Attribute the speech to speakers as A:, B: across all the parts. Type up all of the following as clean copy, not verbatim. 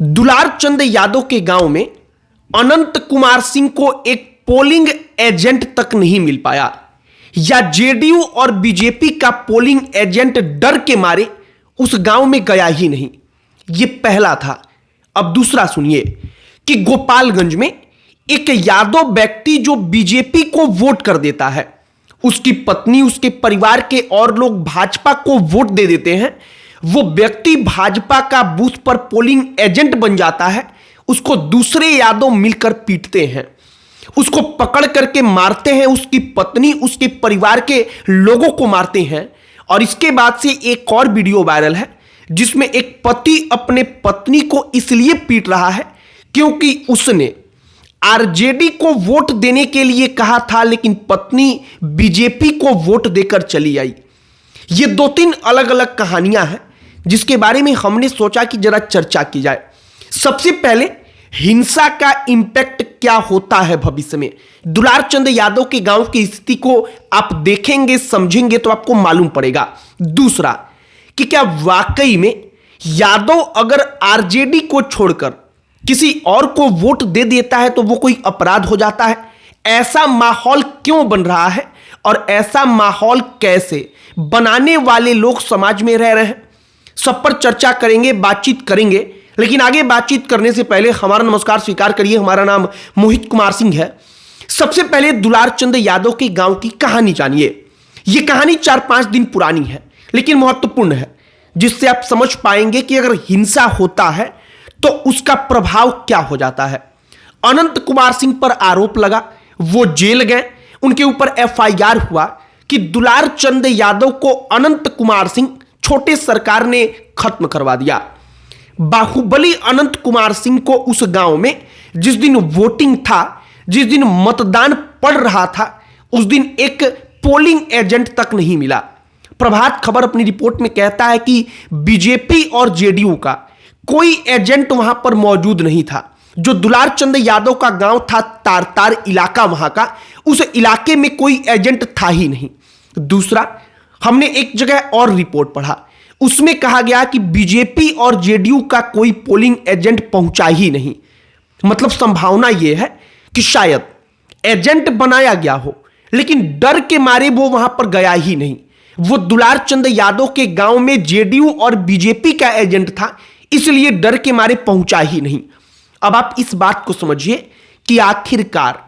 A: दुलार चंद यादव के गांव में अनंत कुमार सिंह को एक पोलिंग एजेंट तक नहीं मिल पाया, या जेडीयू और बीजेपी का पोलिंग एजेंट डर के मारे उस गांव में गया ही नहीं। यह पहला था। अब दूसरा सुनिए कि गोपालगंज में एक यादव व्यक्ति जो बीजेपी को वोट कर देता है, उसकी पत्नी, उसके परिवार के और लोग भाजपा को वोट दे देते हैं। वो व्यक्ति भाजपा का बूथ पर पोलिंग एजेंट बन जाता है। उसको दूसरे यादव मिलकर पीटते हैं, उसको पकड़ करके मारते हैं, उसकी पत्नी, उसके परिवार के लोगों को मारते हैं। और इसके बाद से एक और वीडियो वायरल है जिसमें एक पति अपने पत्नी को इसलिए पीट रहा है क्योंकि उसने आरजेडी को वोट देने के लिए कहा था, लेकिन पत्नी बीजेपी को वोट देकर चली आई। ये दो तीन अलग अलग कहानियां हैं जिसके बारे में हमने सोचा कि जरा चर्चा की जाए। सबसे पहले हिंसा का इंपैक्ट क्या होता है भविष्य में। दुलार चंद यादव के गांव की स्थिति को आप देखेंगे, समझेंगे तो आपको मालूम पड़ेगा। दूसरा कि क्या वाकई में यादव अगर आरजेडी को छोड़कर किसी और को वोट दे देता है तो वो कोई अपराध हो जाता है। ऐसा माहौल क्यों बन रहा है और ऐसा माहौल कैसे बनाने वाले लोग समाज में रह रहे हैं, सब पर चर्चा करेंगे, बातचीत करेंगे। लेकिन आगे बातचीत करने से पहले हमारा नमस्कार स्वीकार करिए। हमारा नाम मोहित कुमार सिंह है। सबसे पहले दुलार चंद यादव के गांव की कहानी जानिए। यह कहानी 4-5 दिन पुरानी है लेकिन महत्वपूर्ण है, जिससे आप समझ पाएंगे कि अगर हिंसा होता है तो उसका प्रभाव क्या हो जाता है। अनंत कुमार सिंह पर आरोप लगा, वो जेल गए, उनके ऊपर एफआईआर हुआ कि दुलार चंद यादव को अनंत कुमार सिंह छोटे सरकार ने खत्म करवा दिया। बाहुबली अनंत कुमार सिंह को उस गांव में जिस दिन वोटिंग था, जिस दिन मतदान पड़ रहा था, उस दिन एक पोलिंग एजेंट तक नहीं मिला। प्रभात खबर अपनी रिपोर्ट में कहता है कि बीजेपी और जेडीयू का कोई एजेंट वहां पर मौजूद नहीं था। जो दुलार चंद यादव का गांव था, तार इलाका वहां का, उस इलाके में कोई एजेंट था ही नहीं। दूसरा, हमने एक जगह और रिपोर्ट पढ़ा, उसमें कहा गया कि बीजेपी और जेडीयू का कोई पोलिंग एजेंट पहुंचा ही नहीं। मतलब संभावना यह है कि शायद एजेंट बनाया गया हो लेकिन डर के मारे वो वहां पर गया ही नहीं। वो दुलार चंद यादव के गांव में जेडीयू और बीजेपी का एजेंट था, इसलिए डर के मारे पहुंचा ही नहीं। अब आप इस बात को समझिए कि आखिरकार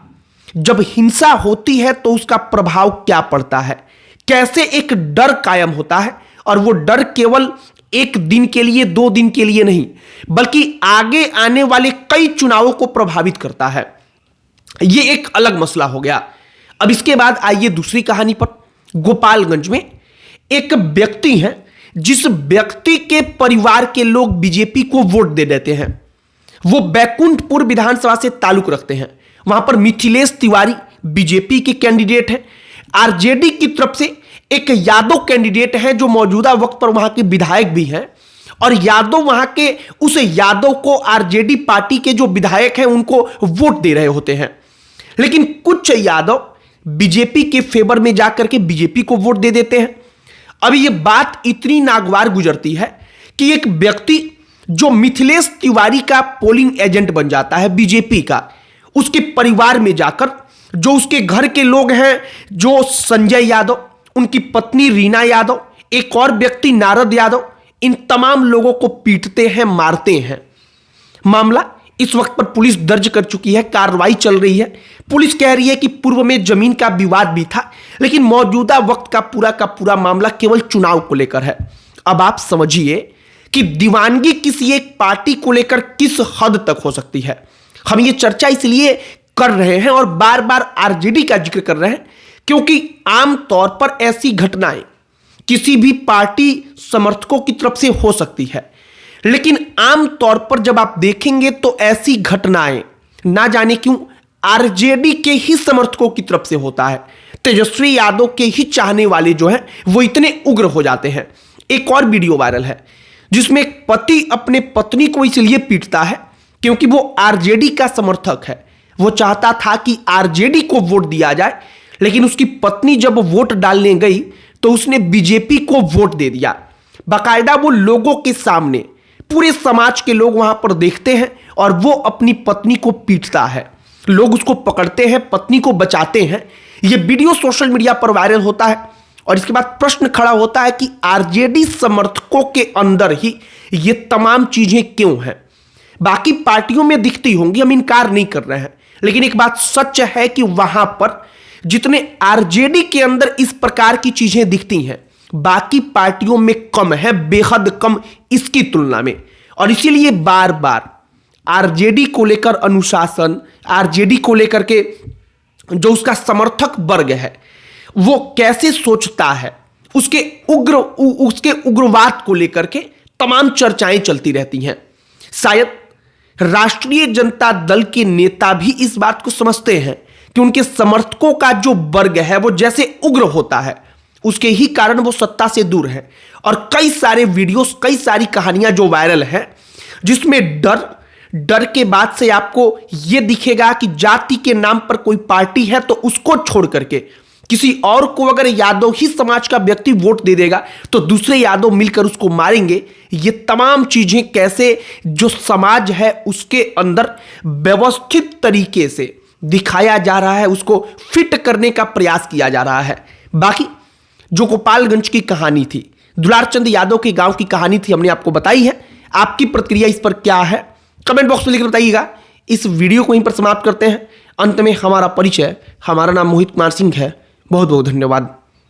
A: जब हिंसा होती है तो उसका प्रभाव क्या पड़ता है, कैसे एक डर कायम होता है। और वो डर केवल एक दिन के लिए, 2 दिन के लिए नहीं, बल्कि आगे आने वाले कई चुनावों को प्रभावित करता है। यह एक अलग मसला हो गया। अब इसके बाद आइए दूसरी कहानी पर। गोपालगंज में एक व्यक्ति है जिस व्यक्ति के परिवार के लोग बीजेपी को वोट दे देते हैं। वो बैकुंठपुर विधानसभा से ताल्लुक रखते हैं। वहां पर मिथिलेश तिवारी बीजेपी के कैंडिडेट हैं। आरजेडी की तरफ से एक यादव कैंडिडेट है जो मौजूदा वक्त पर वहां के विधायक भी हैं, और यादव वहां के उस यादव को आरजेडी पार्टी के जो विधायक हैं उनको वोट दे रहे होते हैं। लेकिन कुछ यादव बीजेपी के फेवर में जाकर के बीजेपी को वोट दे देते हैं। अभी यह बात इतनी नागवार गुजरती है कि एक व्यक्ति जो मिथिलेश तिवारी का पोलिंग एजेंट बन जाता है बीजेपी का, उसके परिवार में जाकर जो उसके घर के लोग हैं, जो संजय यादव, उनकी पत्नी रीना यादव, एक और व्यक्ति नारद यादव, इन तमाम लोगों को पीटते हैं, मारते हैं। मामला इस वक्त पर पुलिस दर्ज कर चुकी है, कार्रवाई चल रही है। पुलिस कह रही है कि पूर्व में जमीन का विवाद भी था, लेकिन मौजूदा वक्त का पूरा मामला केवल चुनाव को लेकर है। अब आप समझिए कि दीवानगी किसी एक पार्टी को लेकर किस हद तक हो सकती है। हम ये चर्चा इसलिए कर रहे हैं और बार बार आरजेडी का जिक्र कर रहे हैं क्योंकि आमतौर पर ऐसी घटनाएं किसी भी पार्टी समर्थकों की तरफ से हो सकती है, लेकिन आमतौर पर जब आप देखेंगे तो ऐसी घटनाएं ना जाने क्यों आरजेडी के ही समर्थकों की तरफ से होता है। तेजस्वी यादव के ही चाहने वाले जो हैं वो इतने उग्र हो जाते हैं। एक और वीडियो वायरल है जिसमें एक पति अपने पत्नी को इसलिए पीटता है क्योंकि वो आरजेडी का समर्थक है। वो चाहता था कि आरजेडी को वोट दिया जाए, लेकिन उसकी पत्नी जब वोट डालने गई तो उसने बीजेपी को वोट दे दिया। बाकायदा वो लोगों के सामने पूरे समाज के लोग वहां पर देखते हैं और वो अपनी पत्नी को पीटता है। लोग उसको पकड़ते हैं, पत्नी को बचाते हैं। ये वीडियो सोशल मीडिया पर वायरल होता है और इसके बाद प्रश्न खड़ा होता है कि आरजेडी समर्थकों के अंदर ही ये तमाम चीजें क्यों हैं। बाकी पार्टियों में दिखती होंगी, हम इनकार नहीं कर रहे हैं, लेकिन एक बात सच है कि वहां पर जितने आरजेडी के अंदर इस प्रकार की चीजें दिखती हैं, बाकी पार्टियों में कम है, बेहद कम इसकी तुलना में। और इसीलिए बार बार आरजेडी को लेकर अनुशासन, आरजेडी को लेकर के जो उसका समर्थक वर्ग है वो कैसे सोचता है, उसके उग्रवाद को लेकर के तमाम चर्चाएं चलती रहती हैं। शायद राष्ट्रीय जनता दल के नेता भी इस बात को समझते हैं कि उनके समर्थकों का जो वर्ग है वो जैसे उग्र होता है, उसके ही कारण वो सत्ता से दूर है। और कई सारे वीडियोस, कई सारी कहानियां जो वायरल हैं, जिसमें डर के बाद से आपको यह दिखेगा कि जाति के नाम पर कोई पार्टी है तो उसको छोड़ करके किसी और को अगर यादव ही समाज का व्यक्ति वोट दे देगा तो दूसरे यादव मिलकर उसको मारेंगे। ये तमाम चीजें कैसे जो समाज है उसके अंदर व्यवस्थित तरीके से दिखाया जा रहा है, उसको फिट करने का प्रयास किया जा रहा है। बाकी जो गोपालगंज की कहानी थी, दुलारचंद यादव के गांव की कहानी थी, हमने आपको बताई है। आपकी प्रतिक्रिया इस पर क्या है, कमेंट बॉक्स में लिखकर बताइएगा। इस वीडियो को यहीं पर समाप्त करते हैं। अंत में हमारा परिचय, हमारा नाम मोहित कुमार सिंह है। बहुत बहुत धन्यवाद।